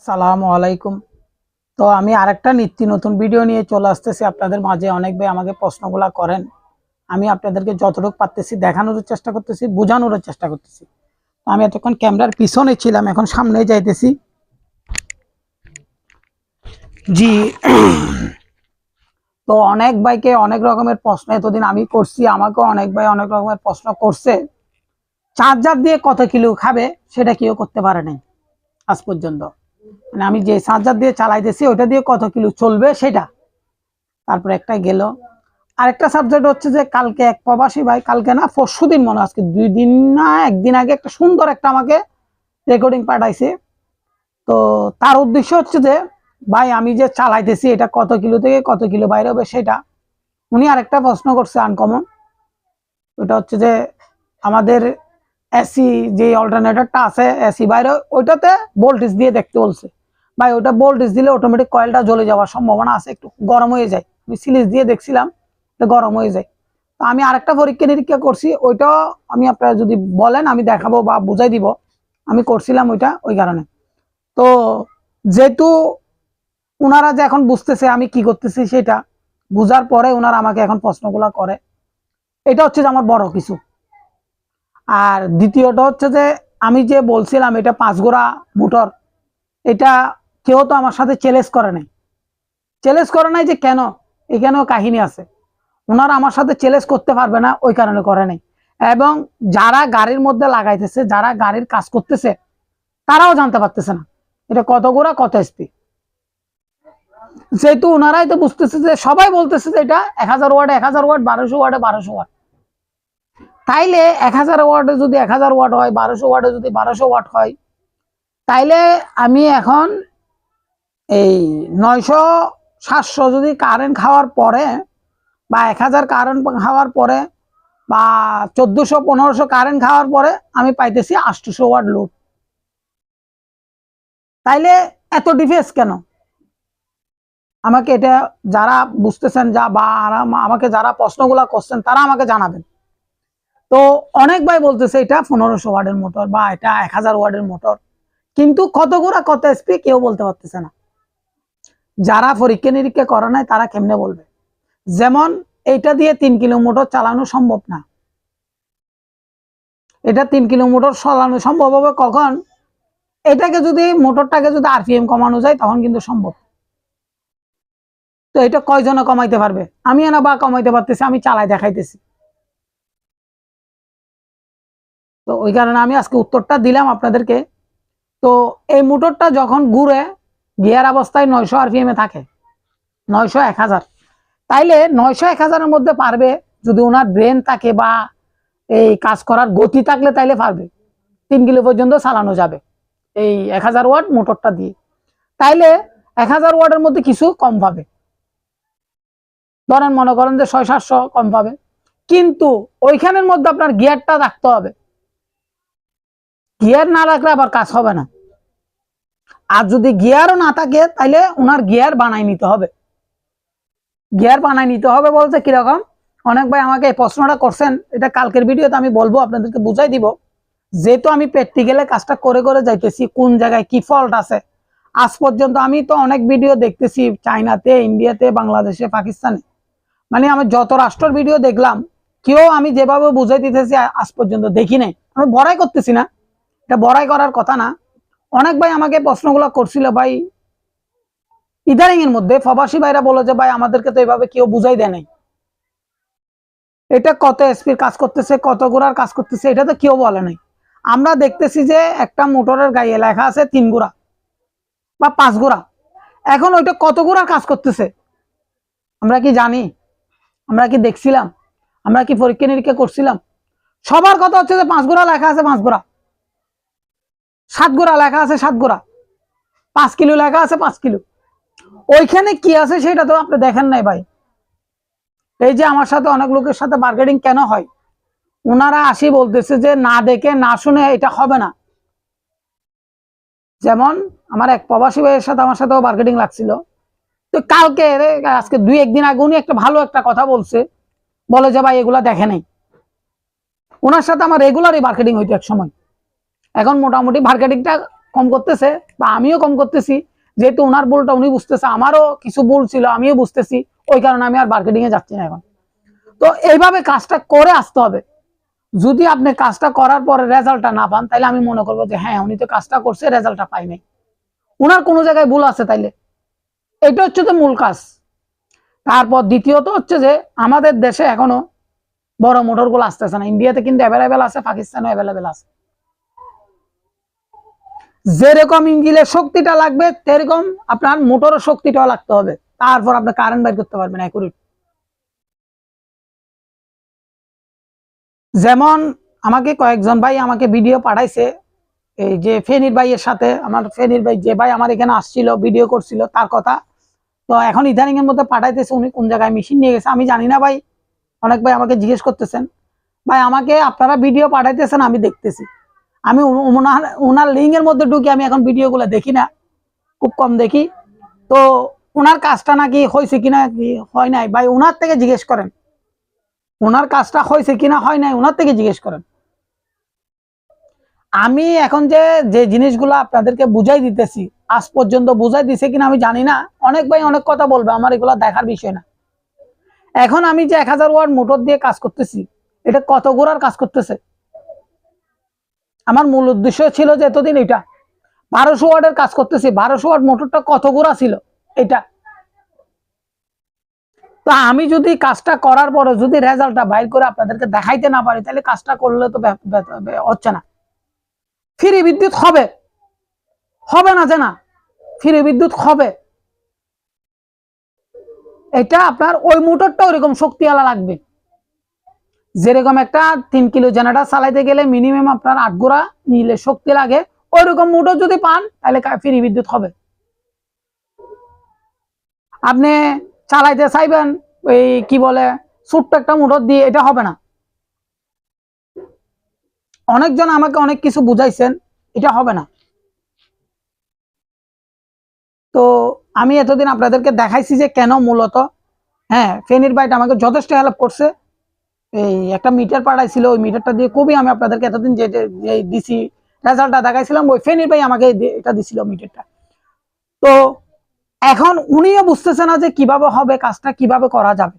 সালামু আলাইকুম। তো আমি আরেকটা নিত্য নতুন ভিডিও নিয়ে চলে আসতেছি আপনাদের মাঝে। অনেক ভাই আমাকে প্রশ্নগুলা করেন, আমি আপনাদেরকে যতটুকু পারতেছি দেখানোর চেষ্টা করতেছি, বোঝানোর চেষ্টা করতেছি। তো আমি এতক্ষণ ক্যামেরার পিছনে ছিলাম, এখন সামনে যাইতেছি। জি। তো অনেক ভাইকে অনেক রকমের প্রশ্ন এতদিন আমি করছি, আমাকেও অনেক ভাই অনেক রকমের প্রশ্ন করছে। চার্জার দিয়ে কত কিলো খাবে সেটা কেউ করতে পারে নাই আজ পর্যন্ত। মানে আমি যে চার্জার দিয়ে চালাইতেছি ওইটা দিয়ে কত কিলো চলবে সেটা। তারপরে একটা গেল। আরেকটা সাবজেক্ট হচ্ছে যে কালকে এক প্রবাসী ভাই, কালকে না পরশুদিন মনে আজকে 2 দিন না একদিন আগে একটা সুন্দর একটা আমাকে রেকর্ডিং পাঠাইছে। তো তার উদ্দেশ্য হচ্ছে যে ভাই আমি যে চালাইতেছি এটা কত কিলো থেকে কত কিলো বাইরে হবে সেটা। উনি আরেকটা প্রশ্ন করছে আনকমন, ওটা হচ্ছে যে আমাদের এসি যে অল্টারনেটরটা আছে এসি বাইরে ওইটাতে ভোল্টেজ দিয়ে দেখতে বলছে। ভাই ওটা ভোল্টেজ দিলে অটোমেটিক কয়েলটা জ্বলে যাওয়ার সম্ভাবনা আছে, একটু গরম হয়ে যায়। আমি সিরিজ দিয়ে দেখছিলাম, গরম হয়ে যায়। তো আমি আরেকটা পরীক্ষা নিরীক্ষা করছি, ওইটাও আমি আপনারা যদি বলেন আমি দেখাবো বা বুঝাই দিব। আমি করছিলাম ওইটা ওই কারণে। তো যেহেতু ওনারা যে এখন বুঝতেছে আমি কি করতেছি সেটা বুঝার পরে ওনারা আমাকে এখন প্রশ্নগুলা করে, এটা হচ্ছে যে আমার বড় কিছু। আর দ্বিতীয়টা হচ্ছে যে আমি যে বলছিলাম এটা 5 গোড়া মোটর, এটা কেউ তো আমার সাথে চ্যালেঞ্জ করে নাই। চ্যালেঞ্জ করে নাই যে কেন, এখানেও কাহিনী আছে। ওনারা আমার সাথে চ্যালেঞ্জ করতে পারবে না ওই কারণে করে নাই। এবং যারা গাড়ির মধ্যে লাগাইতেছে, যারা গাড়ির কাজ করতেছে, তারাও জানতে পারতেছে না এটা কত গোড়া কত এসপি। যেহেতু ওনারাই তো বুঝতেছে যে সবাই বলতেছে যে এটা 1000 ওয়াট 1000 ওয়াট, 1200 ওয়াটে 1200 ওয়াট। তাইলে 1000 ওয়াটে যদি 1000 ওয়াট হয়, 1200 ওয়াটে যদি 1200 ওয়াট হয়, তাইলে আমি এখন এই 900 700 যদি কারেন্ট খাওয়ার পরে বা 1000 কারেন্ট খাওয়ার পরে বা 1400 1500 কারেন্ট খাওয়ার পরে আমি পাইতেছি 800 ওয়াট লোড। তাইলে এত ডিফেন্স কেন? আমাকে এটা যারা বুঝতেছেন যা বা আমাকে যারা প্রশ্নগুলা করছেন তারা আমাকে জানাবেন। তো অনেক ভাই বলতেছে এটা 1500 ওয়াটের মোটর বা এটা 1000 ওয়াটের মোটর, কিন্তু কত গোড়া কত এসপি কেউ বলতে পারতেছে না। যারা পরীক্ষা নিরীক্ষা করে নাই তারা কেমনে বলবে? যেমন এইটা দিয়ে 3 কিলো মোটর চালানো সম্ভব না। এটা 3 কিলো মোটর চালানো সম্ভব হবে কখন? এটাকে যদি মোটরটাকে যদি আরপিএম কমানো যায় তখন কিন্তু সম্ভব। তো এটা কয়জনে কমাইতে পারবে? আমি না বা কমাইতে পারতেছি, আমি চালাই দেখাইতেছি। তো ওই কারণে আমি আজকে উত্তরটা দিলাম আপনাদেরকে। তো এই মোটরটা যখন ঘুরে গিয়ার অবস্থায় 900 আরপিএম এ থাকে, 900 1000, তাইলে 900 1000-এর মধ্যে পারবে যদি ওনার ব্রেন থাকে বা এই কাজ করার গতি থাকলে, তাইলে পারবে 3 কিলো পর্যন্ত চালানো যাবে এই 1000 ওয়াট মোটরটা দিয়ে। তাইলে 1000 ওয়াটের মধ্যে কিছু কম পাবে, ধরেন মনে করেন যে 600-700 কম পাবে। কিন্তু ওইখানের মধ্যে আপনার গিয়ারটা রাখতে হবে, গিয়ার না রাখলে আবার কাজ হবে না। আর যদি গিয়ারও না থাকে তাইলে ওনার গিয়ার বানাই নিতে হবে। গিয়ার বানাই নিতে হবে বলতে কিরকম? অনেক ভাই আমাকে এই প্রশ্নটা করছেন, এটা কালকের ভিডিওতে আমি বলবো, আপনাদেরকে বুঝাই দিব। যেহেতু আমি প্র্যাকটিক্যালে কাজটা করে করে যাইতেছি কোন জায়গায় কি ফল্ট আছে। আজ পর্যন্ত আমি তো অনেক ভিডিও দেখতেছি, চায়নাতে, ইন্ডিয়াতে, বাংলাদেশে, পাকিস্তানে, মানে আমি যত রাষ্ট্রের ভিডিও দেখলাম, কেউ আমি যেভাবে বুঝাই দিতেছি আজ পর্যন্ত দেখি নাই। আমি বড়াই করতেছি না, এটা বড়াই করার কথা না। অনেক ভাই আমাকে প্রশ্নগুলো করছিল, ভাই ইদারিং এর মধ্যে প্রবাসী ভাইরা বলে যে ভাই আমাদেরকে তো এভাবে কেউ বুঝাই দেয় নাই, এটা কত এসপির কাজ করতেছে কত গোড়ার কাজ করতেছে এটা তো কেউ বলে নাই। আমরা দেখতেছি যে একটা মোটরের গায়ে লেখা আছে 3 গোড়া বা 5 গোড়া, এখন ওইটা কত গোড়ার কাজ করতেছে আমরা কি জানি? আমরা কি দেখছিলাম? আমরা কি পরীক্ষা নিরীক্ষা করছিলাম? সবার কথা হচ্ছে যে 5 গোড়া লেখা আছে 5 গোড়া, 7 গোড়া লেখা আছে 7 গোড়া, 5 কিলো লেখা আছে 5 কিলো। ওইখানে কি আছে সেটা তো আপনি দেখেন নাই ভাই। এই যে আমার সাথে অনেক লোকের সাথে বার্গেনিং কেন হয়, ওনারা আসি বলতেছে যে না দেখে না শুনে এটা হবে না। যেমন আমার এক প্রবাসী ভাইয়ের সাথে আমার সাথেও বার্গেনিং লাগছিল। তো কালকে আজকে 2-1 দিন আগে উনি একটা ভালো একটা কথা বলছে, বলে যে ভাই এগুলা দেখে নাই। ওনার সাথে আমার রেগুলারই মার্কেটিং হইতো এক সময়, এখন মোটামুটি মার্কেটিংটা কম করতেছে বা আমিও কম করতেছি, যেহেতু ওনার ভুলটা উনি বুঝতেছে, আমারও কিছু ভুল ছিল আমিও বুঝতেছি, ওই কারণে আমি আর মার্কেটিং এ যাচ্ছি না এখন। তো এইভাবে কাজটা করে আসতে হবে। যদি আপনি কাজটা করার পরে রেজাল্টটা না পান, তাহলে আমি মনে করবো যে হ্যাঁ উনি তো কাজটা করছে, রেজাল্টটা পাই নাই, ওনার কোনো জায়গায় ভুল আছে। তাইলে এটা হচ্ছে তো মূল কাজ। তারপর দ্বিতীয়ত হচ্ছে যে আমাদের দেশে এখনো বড় মোটর গুলো আসতেছে না। ইন্ডিয়াতে কিন্তু অ্যাভেলেবেল আছে, পাকিস্তানে অ্যাভেলেবেল আছে। যেরকম ইঞ্জিনের শক্তিটা লাগবে তেরকম আপনার মোটরের শক্তিটাও লাগতে হবে, তারপর আপনি কারেন্ট বাইর করতে পারবেন অ্যাকুরেট। যেমন আমাকে কয়েকজন ভাই আমাকে ভিডিও পাঠাইছে, এই যে ফেনীর ভাইয়ের সাথে, আমার ফেনীর ভাই যে ভাই আমার এখানে আসছিল ভিডিও করছিল তার কথা। তো এখন ইদানিং এর মধ্যে পাঠাইতেছে উনি কোন জায়গায় মেশিন নিয়ে গেছে আমি জানি না ভাই। অনেক ভাই আমাকে জিজ্ঞেস করতেছেন, ভাই আমাকে আপনারা ভিডিও পাঠাইতেছেন আমি দেখতেছি, আমি ওনার লিঙ্ক এর মধ্যে ঢুকে আমি এখন ভিডিও গুলো দেখি না, খুব কম দেখি। তো ওনার কাজটা নাকি হয়েছে কিনা কি হয় নাই, ভাই ওনার থেকে জিজ্ঞেস করেন, ওনার কাজটা হয়েছে কিনা হয় নাই ওনার থেকে জিজ্ঞেস করেন। আমি এখন যে যে জিনিসগুলো আপনাদেরকে বুঝাই দিতেছি, আজ পর্যন্ত বুঝাই দিছে কিনা আমি জানি না। অনেক ভাই অনেক কথা বলবে, আমার এগুলো দেখার বিষয় না। এখন আমি যে 1000 ওয়াট মোটর দিয়ে কাজ করতেছি, এটা কত গোড়ার কাজ করতেছে? আমার মূল উদ্দেশ্য ছিল যে এতদিন এটা 1200 ওয়াটের কাজ করতেছি, 1200 ওয়াট মোটরটা কত গোড়া ছিল এটা। তো আমি যদি কাজটা করার পরে যদি রেজাল্টটা বাইর করে আপনাদেরকে দেখাইতে না পারি, তাহলে কাজটা করলে তো হচ্ছে না। ফ্রি বিদ্যুৎ হবে, হবে না যে না, ফ্রি বিদ্যুৎ হবে। এটা আপনার ওই মোটরটা ওইরকম শক্তিওয়ালা লাগবে। যেরকম একটা 3 কিলো জেনারেটর চালাইতে গেলে মিনিমাম আপনার 8 গোড়া নিলে শক্তি লাগে, ওইরকম মোটর যদি পান তাহলে ফ্রি বিদ্যুৎ হবে। আপনি চালাইতে চাইবেন ওই কি বলে ছোট্ট একটা মোটর দিয়ে, এটা হবে না। অনেকজন আমাকে অনেক কিছু বুঝাইছেন, এটা হবে না। তো আমি এতদিন আপনাদেরকে দেখাইছি যে কেন মূলত। হ্যাঁ, ফেনীর ভাইটা আমাকে যথেষ্ট হেল্প করছে। এই একটা মিটার পাঠাইছিল, ওই মিটারটা দিয়ে খুবই আমি আপনাদেরকে এতদিন যে ডিসি রেজাল্টটা দেখাইছিলাম, ওই ফেনীর ভাই আমাকে এটা দিছিল মিটারটা। তো এখন উনিও বুঝতেছে না যে কিভাবে হবে কাজটা, কিভাবে করা যাবে।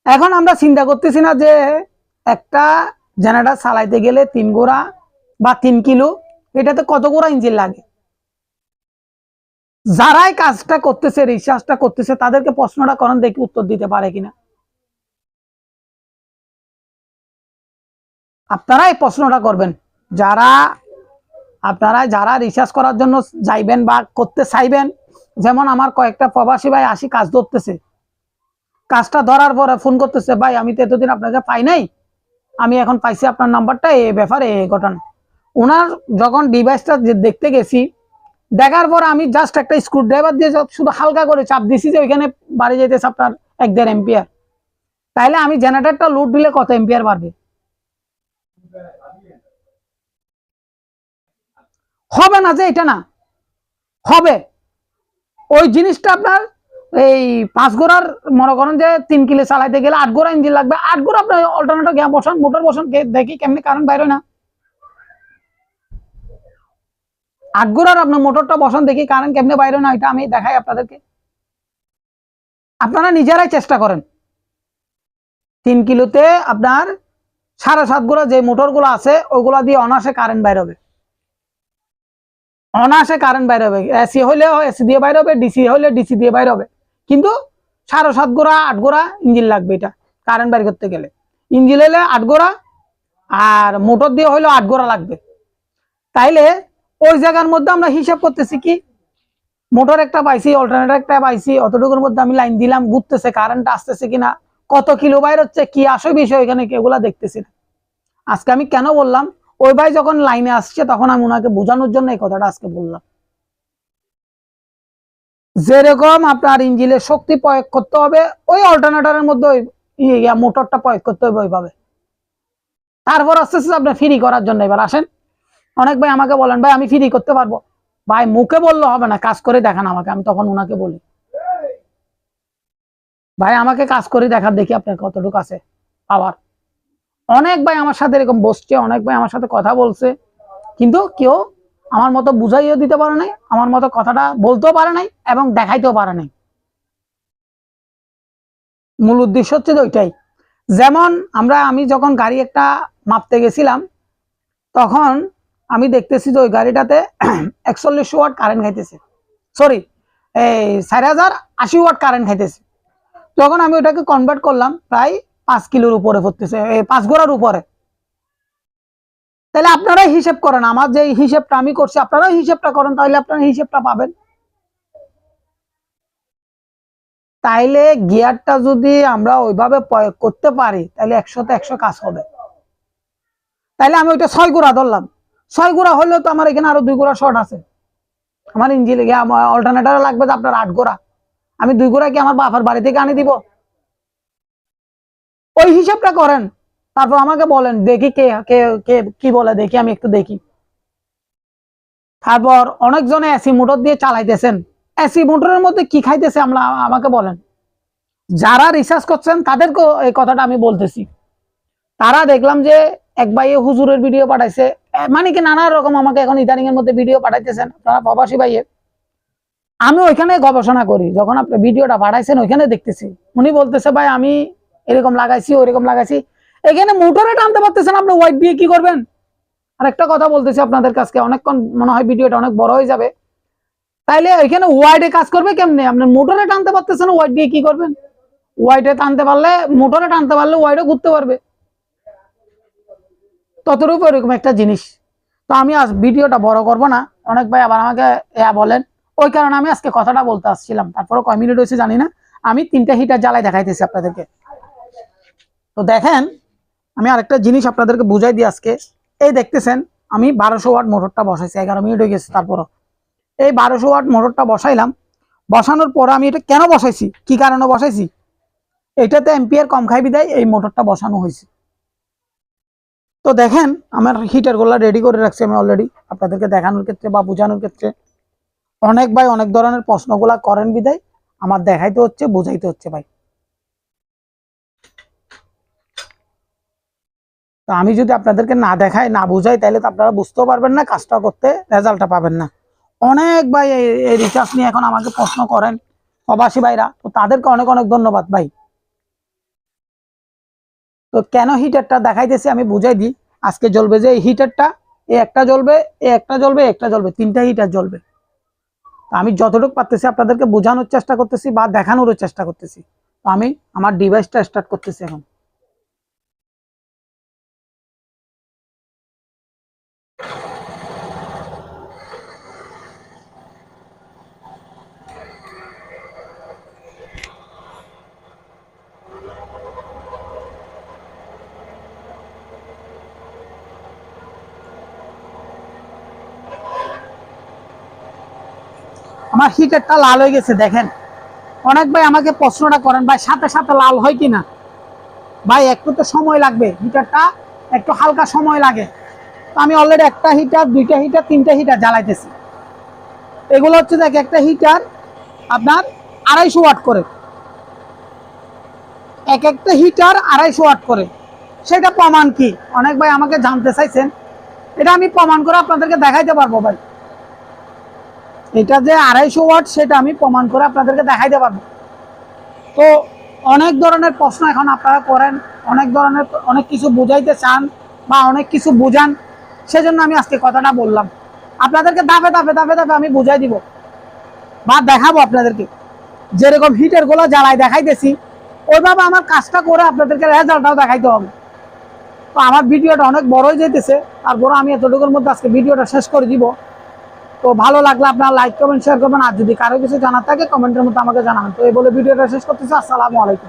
এখন আমরা চিন্তা করতেছি না যে একটা জেনারেটর চালাইতে গেলে 3 গোড়া বা 3 কিলো, এটাতে কত গোড়া ইঞ্জিন লাগে। যারাই কাজটা করতেছে, রিসার্চটা করতেছে, তাদেরকে প্রশ্নটা করেন দেখি উত্তর দিতে পারে কিনা। আপনারা এই প্রশ্নটা করবেন, যারা আপনারা যারা রিসার্চ করার জন্য যাইবেন বা করতে চাইবেন। যেমন আমার কয়েকটা প্রবাসী ভাই আসি কাজ ধরতেছে, কাজটা ধরার পরে ফোন করতেছে, ভাই আমি তো এতদিন আপনাকে পাই নাই, আমি এখন পাইছি আপনার নাম্বারটা, এই ব্যাপারে এই ঘটনা। ওনার যখন ডিভাইসটা দেখতে গেছি, দেখার পর আমি জাস্ট একটা স্ক্রু ড্রাইভার দিয়ে শুধু হালকা করে চাপ দিছি যে ওইখানে বাড়ি যাইতেছে আপনার 1-1.5 এম্পিয়ার। তাইলে আমি জেনারেটরটা লোড দিলে কত এম্পিয়ার বাড়বে? হবে না যে এটা না হবে। ওই জিনিসটা আপনার এই 5 গোড়ার মনে করেন যে 3 কিলো চালাইতে গেলে 8 গোড়া ইঞ্জিন লাগবে। 8 গোড়া আপনার অল্টারনেটর গ্যাপ বসান, মোটর বসান, দেখি কেমনি কারেন্ট বাইরে না। 8 গোড়ার আপনার মোটরটা বসান, দেখি কারেন্ট কেমনে বাইরে না, এটা আমি দেখাই আপনাদেরকে। আপনারা নিজেরাই চেষ্টা করেন। 3 কিলোতে আপনার 7.5 গোড়া যে মোটরগুলো আছে ওইগুলা দিয়ে অনায়াসে কারেন্ট বাইর হবে, অনায়াসে কারেন্ট বাইর হবে। এসি হইলে এসি দিয়ে বাইর হবে, ডিসি হইলে ডিসি দিয়ে বাইর হবে। কিন্তু 7.5 গোড়া 8 গোড়া ইঞ্জিন লাগবে এটা কারেন্ট বাইর করতে গেলে। ইঞ্জিন হইলে 8 গোড়া আর মোটর দিয়ে হইলে 8 গোড়া লাগবে। তাইলে ওই জায়গার মধ্যে আমরা হিসাব করতেছি কি, মোটর একটা পাইছি, অল্টারনেটর একটা পাইছি, অতটুকুর মধ্যে আমি লাইন দিলাম, ঘুরতেছে, কারেন্ট আসতেছে কিনা, কত কিলো বাইর হচ্ছে, কি আসে বিষয় এখানে এগুলা দেখতেছি না। আজকে আমি কেন বললাম, ওই ভাই যখন লাইনে আসছে তখন আমি ওনাকে বোঝানোর জন্য এই কথাটা আজকে বললাম। যেরকম আপনার ইঞ্জিনের শক্তি প্রয়োগ করতে হবে, ওই অল্টারনেটরের মধ্যে মোটরটা প্রয়োগ করতে হবে ওইভাবে। তারপর আস্তে আস্তে আপনি ফ্রি করার জন্য এবার আসেন। অনেক ভাই আমাকে বলেন, ভাই আমি ফ্রি করতে পারবো। ভাই মুখে বললে হবে না, কাজ করে দেখান আমাকে। আমি তখন ওনাকে বলি, ভাই আমাকে কাজ করে দেখার, দেখি আপনার কতটুকু আছে পাওয়ার। অনেক ভাই আমার সাথে এরকম বসছে, অনেক ভাই আমার সাথে কথা বলছে, কিন্তু কেউ আমার মতো বুঝাইও দিতে পারে নাই, আমার মতো কথাটা বলতেও পারে নাই এবং দেখাইতেও পারে নাই। মূল উদ্দেশ্য হচ্ছে ওইটাই। যেমন আমি যখন গাড়ি একটা মাপতে গেছিলাম, তখন আমি দেখতেছি যে ওই গাড়িটাতে 4100 ওয়াট কারেন্ট খাইতেছে, সরি এই 4080 ওয়াট কারেন্ট খাইতেছে। তখন আমি ওটাকে কনভার্ট করলাম, প্রায় 5 কিলোর উপরে পড়তেছে, 5 ঘোড়ার উপরে। তাহলে আপনারাই হিসেব করেন, আমার যে হিসেবটা আমি করছি আপনারাই হিসেবটা করেন, তাহলে আপনারা হিসেবটা পাবেন। তাইলে গিয়ারটা যদি আমরা ওইভাবে প্রয়োগ করতে পারি, তাহলে 100তে 100 কাজ হবে। তাইলে আমি ওইটা 6 ঘোড়া ধরলাম, 6 ঘোড়া হলেও তো আমার এখানে আরো 2 ঘোড়া শর্ট আছে। আমার ইঞ্জিনে গিয়ে আমার অল্টারনেটর লাগবে তো আপনার 8 ঘোড়া, আমি 2 ঘোড়া কি আমার বাবার বাড়ি থেকে আনি দিব? ওই হিসাবটা করেন, তারপর আমাকে বলেন, দেখি কে কে কে কি বলে, দেখি আমি একটু দেখি। তারপর অনেকজনে এসি মোটর দিয়ে চালাইতেছেন, এসি মোটরের মধ্যে কি খাইতেছে আমরা আমাকে বলেন। যারা রিসার্চ করছেন তাদেরকে এই কথাটা আমি বলতেছি। তারা দেখলাম যে এক ভাইয়ে হুজুরের ভিডিও পাঠাইছে, মানে কি নানা রকম আমাকে এখন ইদানিং এর মধ্যে ভিডিও পাঠাইতেছেন আপনারা প্রবাসী ভাইয়ে। আমি ওইখানে গবেষণা করি, যখন আপনি ভিডিওটা পাঠাইছেন ওইখানে দেখতেছি উনি বলতেছে ভাই আমি এরকম লাগাইছি ওইরকম লাগাইছি, এখানে মোটরে টানতে পারতেছেন, আপনি ওয়াইট দিয়ে কি করবেন? আর একটা কথা বলতেছি আপনাদের কাছে, অনেকক্ষণ মনে হয় ভিডিওটা অনেক বড় হয়ে যাবে। তাইলে এখানে ওয়াইডে কাজ করবে কেমনে? আপনি মোটরে টানতে পারতেছেন, ওয়াইড দিয়ে কি করবেন? ওয়াইডে টানতে পারলে, মোটরে টানতে পারলে ওয়াইডে ঘুরতে পারবে, ততটুকু এরকম একটা জিনিস। তো আমি আজ ভিডিওটা বড় করব না, অনেক ভাই আবার আমাকে বলেন, ওই কারণে আমি আজকে কথাটা বলতে আসছিলাম। তারপরে কয় মিনিট হয়েছে জানি না, আমি 3টা হিটার জ্বালাই দেখাইতেছি আপনাদেরকে। তো দেখেন, আমি আরেকটা জিনিস আপনাদেরকে বুঝাই দিই আজকে। এই দেখতেছেন আমি 1200 ওয়াট মোটরটা বসাইছি, 11 মিনিট হয়ে গেছে। তারপরও এই 1200 ওয়াট মোটরটা বসাইলাম, বসানোর পর আমি এটা কেন বসাইছি, কি কারণে বসাইছি, এটাতে এম্পিয়ার কম খাই বিদায় এই মোটরটা বসানো হয়েছে। তো দেখেন আমার হিটার গুলা রেডি করে রাখছি আমি অলরেডি, আপনাদেরকে দেখানোর ক্ষেত্রে বা বোঝানোর ক্ষেত্রে। অনেক ভাই অনেক ধরনের প্রশ্নগুলা করেন বিদায় আমার দেখাইতে হচ্ছে, বুঝাইতে হচ্ছে ভাই। তো আমি যদি আপনাদেরকে না দেখাই না বুঝাই, তাহলে তো আপনারা বুঝতেও পারবেন না, কাজটা করতে রেজাল্টটা পাবেন না। অনেক ভাই এই রিচার্জ নিয়ে এখন আমাকে প্রশ্ন করেন প্রবাসী ভাইরা, তো তাদেরকে অনেক অনেক ধন্যবাদ ভাই। তো কেন হিটারটা দেখাইতেছি আমি বুঝাই দিই। আজকে জ্বলবে যে এই হিটারটা, এই একটা জ্বলবে, এই একটা জ্বলবে, একটা জ্বলবে, 3টা হিটার জ্বলবে। আমি যতটুকু পারতেছি আপনাদেরকে বোঝানোর চেষ্টা করতেছি বা দেখানোর চেষ্টা করতেছি। তো আমি আমার ডিভাইসটা স্টার্ট করতেছি এখন। আমার হিটারটা লাল হয়ে গেছে দেখেন। অনেক ভাই আমাকে প্রশ্নটা করেন, ভাই সাথে সাথে লাল হয় কিনা? ভাই একটু তো সময় লাগবে, হিটারটা একটু হালকা সময় লাগে। তো আমি অলরেডি একটা হিটার, 2টা হিটার, 3টা হিটার জ্বালাইতেছি। এগুলো হচ্ছে দেখ, একটা হিটার আপনার 250 ওয়াট করে, এক একটা হিটার 250 ওয়াট করে। সেটা প্রমাণ কি? অনেক ভাই আমাকে জানতে চাইছেন, এটা আমি প্রমাণ করে আপনাদেরকে দেখাইতে পারবো ভাই। এটা যে 250 ওয়াট সেটা আমি প্রমাণ করে আপনাদেরকে দেখাইতে পারবো। তো অনেক ধরনের প্রশ্ন এখন আপনারা করেন, অনেক ধরনের অনেক কিছু বুঝাইতে চান বা অনেক কিছু বুঝান, সেজন্য আমি আজকে কথাটা বললাম। আপনাদেরকে ধাপে ধাপে ধাপে ধাপে আমি বুঝাই দিব বা দেখাবো আপনাদেরকে। যেরকম হিটার গুলো জ্বালাই দেখাইতেছি, ওইভাবে আমার কাজটা করে আপনাদেরকে রেজাল্টটাও দেখাইতে হবে। তো আমার ভিডিওটা অনেক বড় হয়ে যেতেছে, তারপরে আমি এতটুকুর মধ্যে আজকে ভিডিওটা শেষ করে দিব। তো ভালো লাগলে আপনারা লাইক কমেন্ট শেয়ার করবেন, আর যদি কারো কিছু জানার থাকে কমেন্টের মধ্যে আমাকে জানাবেন। তো এই বলে ভিডিওটা শেষ করতেছি। আসসালামু আলাইকুম।